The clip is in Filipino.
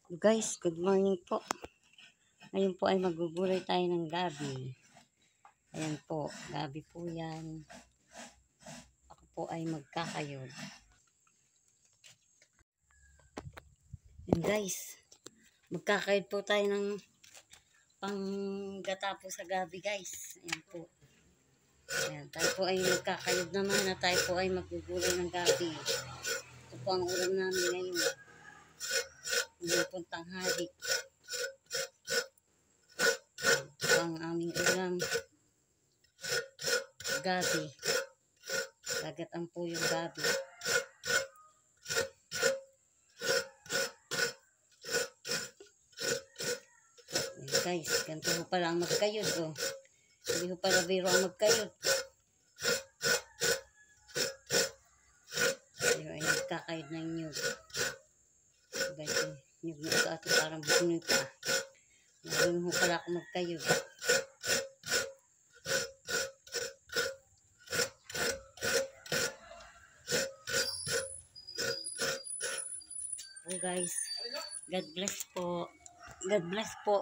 Guys, good morning po. Ngayon po ay magugulay tayo ng gabi. Ayan po, gabi po yan. Ako po ay magkakayod. Ayan guys, magkakayod po tayo ng panggata po sa gabi guys. Ayan po. Ayan, tayo po ay magkakayod naman na tayo po ay magugulay ng gabi. Ito po ang ulam namin ngayon. Ngayon po tanghali. Ang aming ulam gabi. Gagataan po yung gabi. Ayan guys, ganito po pala ang magkayod oh. Hindi ko pala biro ang magkayod. Ayun ay nagkakayod ng nyug. Guys, nyug na ito at parang bunuy pa. Ngayon ko pala ako magkayod. Oh guys, God bless po. God bless po.